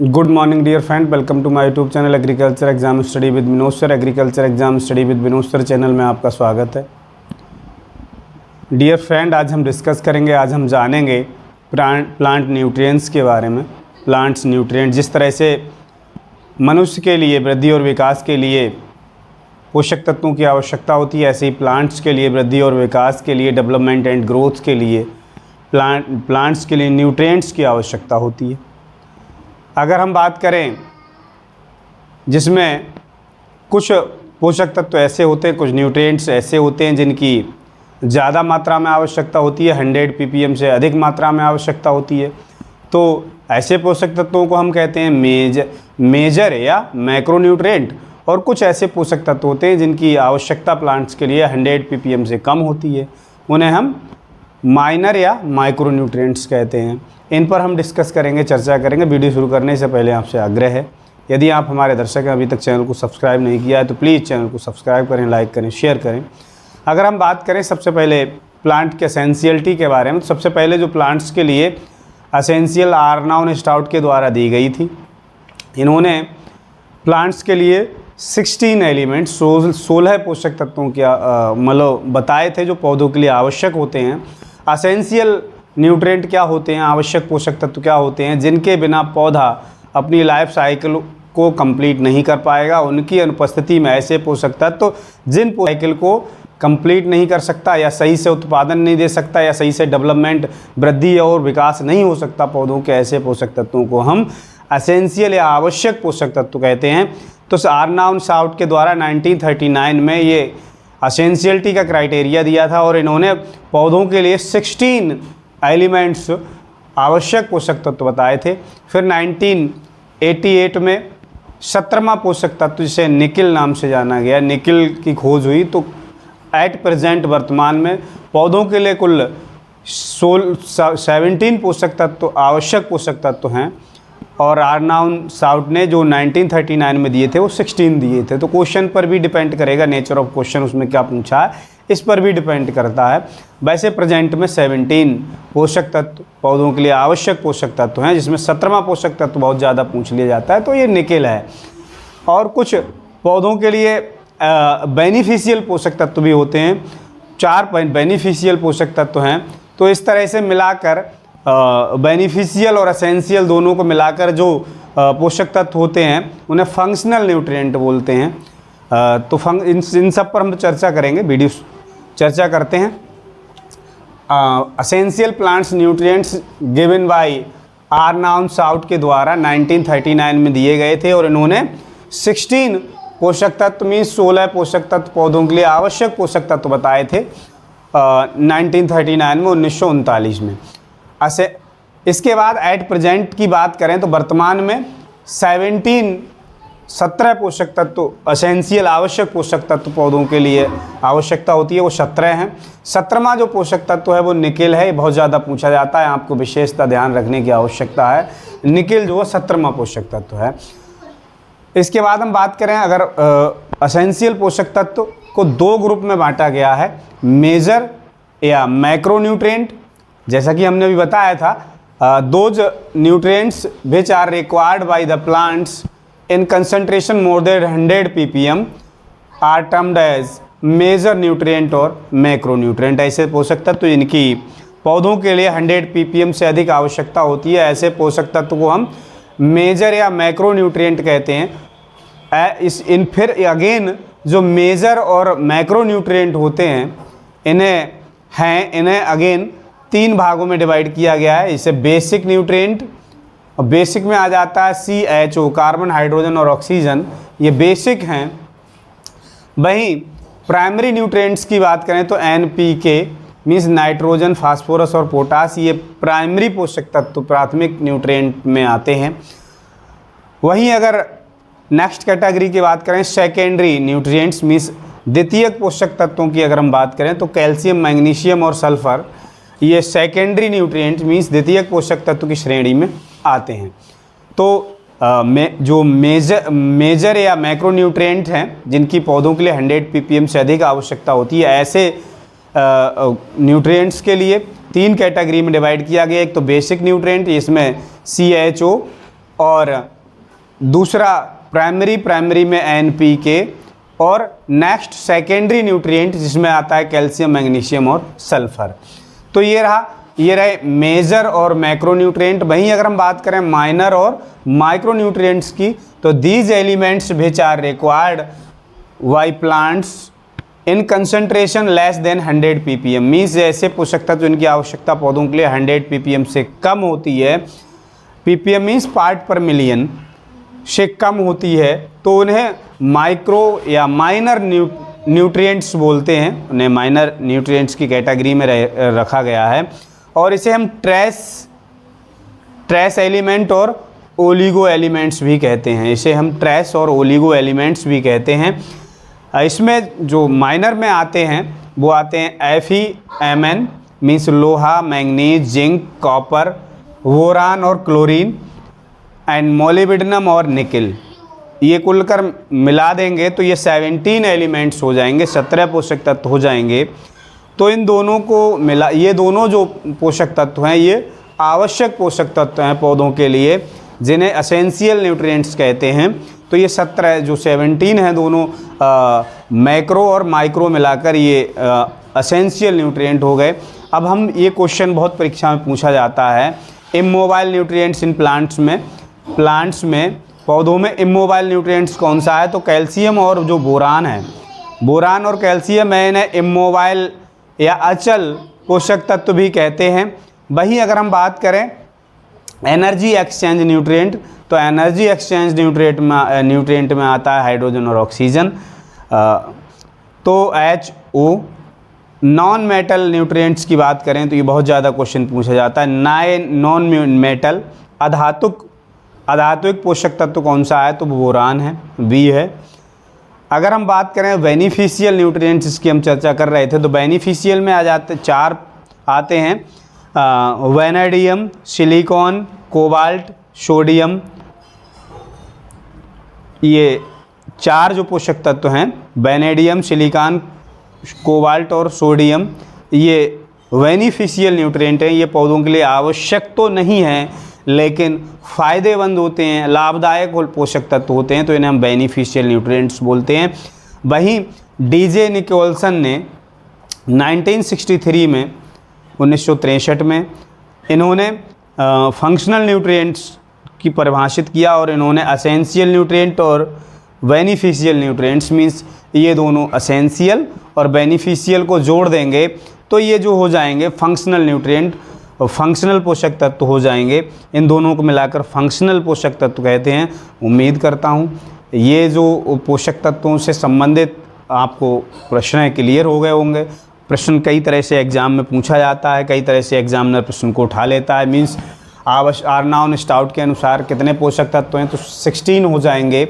Good morning dear friend, welcome to my YouTube channel agriculture exam study with Vinod sir. Agriculture exam study with Vinod sir channel में आपका स्वागत है। Dear friend, आज हम discuss करेंगे, आज हम जानेंगे प्लांट न्यूट्रिएंट्स के बारे में। प्लांट्स न्यूट्रिएंट, जिस तरह से मनुष्य के लिए वृद्धि और विकास के लिए पोषक तत्वों की आवश्यकता होती है, ऐसे ही प्लांट्स के लिए वृद्धि और विकास के लिए, डेवलपमेंट एंड ग्रोथ के लिए प्लांट्स के लिए न्यूट्रिएंट्स की आवश्यकता होती है। अगर हम बात करें जिसमें कुछ पोषक तत्व ऐसे होते हैं, कुछ न्यूट्रिएंट्स ऐसे होते हैं जिनकी ज़्यादा मात्रा में आवश्यकता होती है, 100 ppm से अधिक मात्रा में आवश्यकता होती है, तो ऐसे पोषक तत्वों को हम कहते हैं मेजर या मैक्रोन्यूट्रिएंट। और कुछ ऐसे पोषक तत्व होते हैं जिनकी आवश्यकता प्लांट्स के लिए 100 ppm से कम होती है, उन्हें हम माइनर या माइक्रोन्यूट्रिएंट्स कहते हैं। इन पर हम डिस्कस करेंगे, चर्चा करेंगे। वीडियो शुरू करने से पहले आपसे आग्रह है, यदि आप हमारे दर्शक हैं, अभी तक चैनल को सब्सक्राइब नहीं किया है तो प्लीज़ चैनल को सब्सक्राइब करें, लाइक करें, शेयर करें। अगर हम बात करें सबसे पहले प्लांट के एसेंशियलिटी के बारे में, तो सबसे पहले जो प्लांट्स के लिए एसेंशियल आर्नाउन स्टाउट के द्वारा दी गई थी, इन्होंने प्लांट्स के लिए 16 एलिमेंट्स, 16 पोषक तत्वों के मतलब बताए थे जो पौधों के लिए आवश्यक होते हैं। एसेंशियल न्यूट्रिएंट क्या होते हैं, आवश्यक पोषक तत्व क्या होते हैं, जिनके बिना पौधा अपनी लाइफ साइकिल को कंप्लीट नहीं कर पाएगा। उनकी अनुपस्थिति में ऐसे पोषक तत्व जिन साइकिल को कंप्लीट नहीं कर सकता, या सही से उत्पादन नहीं दे सकता, या सही से डेवलपमेंट, वृद्धि और विकास नहीं हो सकता पौधों के, ऐसे पोषक तत्वों को हम एसेंशियल या आवश्यक पोषक तत्व कहते हैं। तो आर्नाउन स्टाउट के द्वारा 1939 में ये एसेंशियलिटी का क्राइटेरिया दिया था, और इन्होंने पौधों के लिए 16 एलिमेंट्स आवश्यक पोषक तत्व बताए थे। फिर 1988 में 17वां पोषक तत्व, जिसे निकिल नाम से जाना गया, निकिल की खोज हुई। तो एट प्रेजेंट वर्तमान में पौधों के लिए कुल 17 पोषक तत्व आवश्यक पोषक तत्व हैं, और आर्नाउन स्टाउट ने जो 1939 में दिए थे वो 16 दिए थे। तो क्वेश्चन पर भी डिपेंड करेगा, नेचर ऑफ क्वेश्चन उसमें क्या पूछा है इस पर भी डिपेंड करता है। वैसे प्रेजेंट में 17 पोषक तत्व पौधों के लिए आवश्यक पोषक तत्व हैं, जिसमें 17वां पोषक तत्व बहुत ज़्यादा पूछ लिया जाता है, तो ये निकेल है। और कुछ पौधों के लिए बेनिफिशियल पोषक तत्व भी होते हैं, 4 बेनिफिशियल पोषक तत्व हैं। तो इस तरह से मिलाकर बेनिफिशियल और एसेंशियल दोनों को मिलाकर जो पोषक तत्व होते हैं उन्हें फंक्शनल न्यूट्रिएंट बोलते हैं। तो इन सब पर हम चर्चा करेंगे, वीडियो चर्चा करते हैं। Essential plants nutrients given by Arnon Stout के द्वारा 1939 में दिए गए थे, और इन्होंने 16 पोषक तत्व मीन्स 16 पोषक तत्व पौधों के लिए आवश्यक पोषक तत्व बताए थे 1939 में, 1939 में। इसके बाद एट प्रेजेंट की बात करें तो वर्तमान में 17 पोषक तत्व एसेंशियल आवश्यक पोषक तत्व पौधों के लिए आवश्यकता होती है, वो 17 हैं। 17वां जो पोषक तत्व है वो निकेल है, बहुत ज़्यादा पूछा जाता है, आपको विशेषता ध्यान रखने की आवश्यकता है। निकेल जो है 17वां पोषक तत्व है। इसके बाद हम बात करें, अगर एसेंशियल पोषक तत्व को 2 ग्रुप में बांटा गया है, मेजर या मैक्रोन्यूट्रिएंट। जैसा कि हमने अभी बताया था, those nutrients which are required by the plants in concentration more than 100 ppm are termed as major nutrient और मैक्रोन्यूट्रिएंट। ऐसे पोषक तत्व जिनकी पौधों के लिए 100 ppm से अधिक आवश्यकता होती है, ऐसे पोषक तत्व को हम मेजर या मैक्रोन्यूट्रिएंट कहते हैं। फिर अगेन जो मेजर और मैक्रोन्यूट्रिएंट होते हैं, इन्हें अगेन 3 भागों में डिवाइड किया गया है। इसे बेसिक न्यूट्रिएंट, और बेसिक में आ जाता है CHO, कार्बन, हाइड्रोजन और ऑक्सीजन, ये बेसिक हैं। वहीं प्राइमरी न्यूट्रिएंट्स की बात करें तो NPK मीन्स नाइट्रोजन, फास्फोरस और पोटास, ये प्राइमरी पोषक तत्व प्राथमिक न्यूट्रिएंट में आते हैं। वहीं अगर नेक्स्ट कैटेगरी की बात करें, सेकेंडरी न्यूट्रिएंट्स मीन्स द्वितीयक पोषक तत्वों की अगर हम बात करें तो कैल्शियम, मैग्नीशियम और सल्फर, ये सेकेंडरी न्यूट्रिएंट मीन्स द्वितीयक पोषक तत्व की श्रेणी में आते हैं। तो जो मेजर या मैक्रोन्यूट्रिएंट हैं जिनकी पौधों के लिए 100 ppm से अधिक आवश्यकता होती है, ऐसे न्यूट्रिएंट्स के लिए 3 कैटेगरी में डिवाइड किया गया। एक तो बेसिक न्यूट्रिएंट, इसमें CHO और दूसरा प्राइमरी में NPK, और नेक्स्ट सेकेंडरी न्यूट्रिएंट जिसमें आता है कैल्शियम, मैग्नीशियम और सल्फर। तो ये रहे मेजर और मैक्रो न्यूट्रिएंट। वहीं अगर हम बात करें माइनर और माइक्रो न्यूट्रिएंट्स की, तो these elements which are required by plants in concentration less than 100 ppm, means ऐसे पोषक तत्व जिनकी आवश्यकता पौधों के लिए 100 ppm से कम होती है, ppm मीन्स पार्ट पर मिलियन से कम होती है, तो उन्हें माइक्रो या माइनर न्यूट्रिएंट्स बोलते हैं। उन्हें माइनर न्यूट्रिएंट्स की कैटेगरी में रखा गया है। और इसे हम ट्रेस एलिमेंट और ओलिगो एलिमेंट्स भी कहते हैं। इसे हम ट्रेस और ओलिगो एलिमेंट्स भी कहते हैं। इसमें जो माइनर में आते हैं वो आते हैं FeMn मीन्स लोहा, मैंगनीज, जिंक, कॉपर, बोरान और क्लोरीन, एंड मोलिब्डेनम और निकल। ये कुल कर मिला देंगे तो ये 17 एलिमेंट्स हो जाएंगे, 17 पोषक तत्व हो जाएंगे। तो इन दोनों को मिला, ये दोनों जो पोषक तत्व हैं ये आवश्यक पोषक तत्व हैं पौधों के लिए, जिन्हें एसेंशियल न्यूट्रिएंट्स कहते हैं। तो ये 17 जो 17 हैं दोनों मैक्रो और माइक्रो मिलाकर ये एसेंशियल न्यूट्रिएंट हो गए। अब हम ये क्वेश्चन बहुत परीक्षा में पूछा जाता है, इमोबाइल न्यूट्रिएंट्स इन प्लांट्स में पौधों में इमोबाइल न्यूट्रिएंट्स कौन सा है? तो कैल्शियम और जो बोरान है, बोरान और कैल्शियम है, इन्हें इमोबाइल या अचल पोषक तत्व भी कहते हैं। वहीं अगर हम बात करें एनर्जी एक्सचेंज न्यूट्रिएंट, तो एनर्जी एक्सचेंज न्यूट्रिएंट में आता है हाइड्रोजन और ऑक्सीजन। तो HO। नॉन मेटल न्यूट्रिएंट्स की बात करें तो ये बहुत ज़्यादा क्वेश्चन पूछा जाता है। नॉन मेटल अधात्विक पोषक तत्व कौन सा है? तो बोरान है, B है। अगर हम बात करें बेनिफिशियल न्यूट्रिएंट्स, इसकी हम चर्चा कर रहे थे, तो बेनिफिशियल में आ जाते 4 आते हैं, वैनेडियम, सिलिकॉन, कोबाल्ट, सोडियम। ये 4 जो पोषक तत्व हैं, वैनेडियम, सिलिकॉन, कोबाल्ट और सोडियम, ये बेनिफिशियल न्यूट्रिएंट हैं। ये पौधों के लिए आवश्यक तो नहीं है लेकिन फ़ायदेमंद होते हैं, लाभदायक पोषक तत्व होते हैं, तो इन्हें हम बेनिफिशियल न्यूट्रिएंट्स बोलते हैं। वहीं DJ निकोलसन ने 1963 में 1963 में इन्होंने फंक्शनल न्यूट्रिएंट्स की परिभाषित किया, और इन्होंने एसेंशियल न्यूट्रिएंट और बेनिफिशियल न्यूट्रिएंट्स मीन्स ये दोनों एसेंशियल और बेनिफिशियल को जोड़ देंगे तो ये जो हो जाएंगे फंक्शनल न्यूट्रिएंट, फंक्शनल पोषक तत्व हो जाएंगे। इन दोनों को मिलाकर फंक्शनल पोषक तत्व कहते हैं। उम्मीद करता हूँ ये जो पोषक तत्वों से संबंधित आपको प्रश्न है क्लियर हो गए होंगे। प्रश्न कई तरह से एग्ज़ाम में पूछा जाता है, कई तरह से एग्जामिनर प्रश्न को उठा लेता है। मीन्स आर्नाउन स्टाउट के अनुसार कितने पोषक तत्व हैं? तो 16 हो जाएंगे।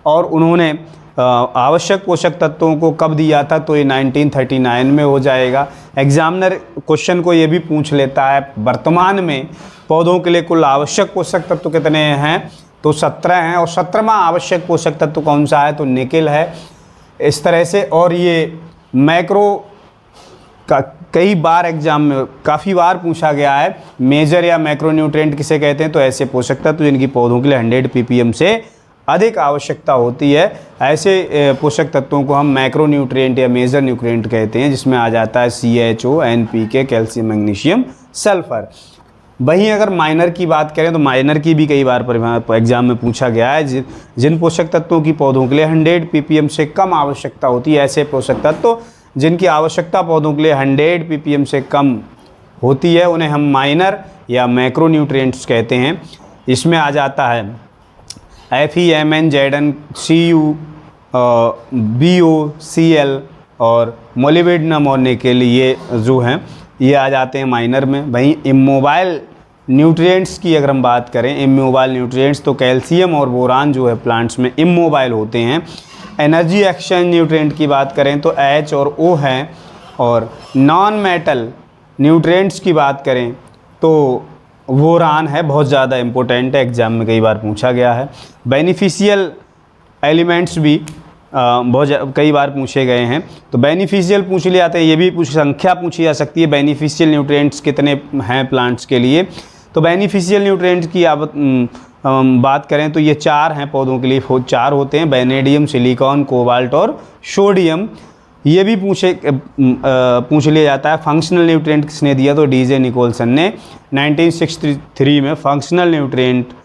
और उन्होंने आवश्यक पोषक तत्वों को कब दिया था? तो ये 1939 में हो जाएगा। एग्जामिनर क्वेश्चन को ये भी पूछ लेता है वर्तमान में पौधों के लिए कुल आवश्यक पोषक तत्व कितने हैं? तो 17 हैं। और 17वां आवश्यक पोषक तत्व कौन सा है? तो निकेल है। इस तरह से, और ये मैक्रो का कई बार एग्जाम में काफ़ी बार पूछा गया है। मेजर या मैक्रो न्यूट्रिएंट किसे कहते हैं? तो ऐसे पोषक तत्व जिनकी पौधों के लिए 100 ppm से अधिक आवश्यकता होती है, ऐसे पोषक तत्वों को हम मैक्रो न्यूट्रिएंट या मेजर न्यूट्रिएंट कहते हैं, जिसमें आ जाता है CHO, NPK, calcium, magnesium, sulphur. वहीं अगर माइनर की बात करें तो माइनर की भी कई बार एग्जाम में पूछा गया है। जिन पोषक तत्वों की पौधों के लिए 100 ppm से कम आवश्यकता होती है, ऐसे पोषक तत्व जिनकी आवश्यकता पौधों के लिए 100 ppm से कम होती है, उन्हें हम माइनर या मैक्रो न्यूट्रिएंट्स कहते हैं। इसमें आ जाता है FeMn, Zn, Cu, Bo, Cl और मोलिब्डेनम और निकेल, ये जो हैं ये आ जाते हैं माइनर में। वहीं इमोबाइल न्यूट्रिएंट्स की अगर हम बात करें, इमोबाइल न्यूट्रिएंट्स, तो कैल्शियम और बोरान जो है प्लांट्स में इमोबाइल होते हैं। एनर्जी एक्सचेंज न्यूट्रिएंट की बात करें तो H और O हैं। और नॉन मेटल न्यूट्रिएंट्स की बात करें तो बोरान है, बहुत ज़्यादा इम्पोर्टेंट है, एग्जाम में कई बार पूछा गया है। बेनिफिशियल एलिमेंट्स भी कई बार पूछे गए हैं। तो बेनिफिशियल पूछ लिया जाता है, ये भी संख्या पूछी जा सकती है, बेनिफिशियल न्यूट्रिएंट्स कितने हैं प्लांट्स के लिए। तो बेनिफिशियल न्यूट्रिएंट्स की बात करें तो ये 4 हैं पौधों के लिए, 4 होते हैं, वेनेडियम, सिलिकॉन, कोबाल्ट और सोडियम। ये भी पूछ लिया जाता है। फंक्शनल न्यूट्रिएंट किसने दिया, तो डीजे निकोलसन ने 1963 में फंक्शनल न्यूट्रिएंट्स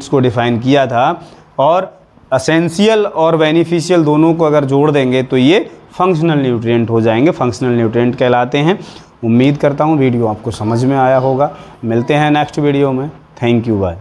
को डिफ़ाइन किया था। और एसेंशियल और बेनिफिशियल दोनों को अगर जोड़ देंगे तो ये फंक्शनल न्यूट्रिएंट हो जाएंगे, फंक्शनल न्यूट्रिएंट कहलाते हैं। उम्मीद करता हूँ वीडियो आपको समझ में आया होगा। मिलते हैं नेक्स्ट वीडियो में। Thank you, bye.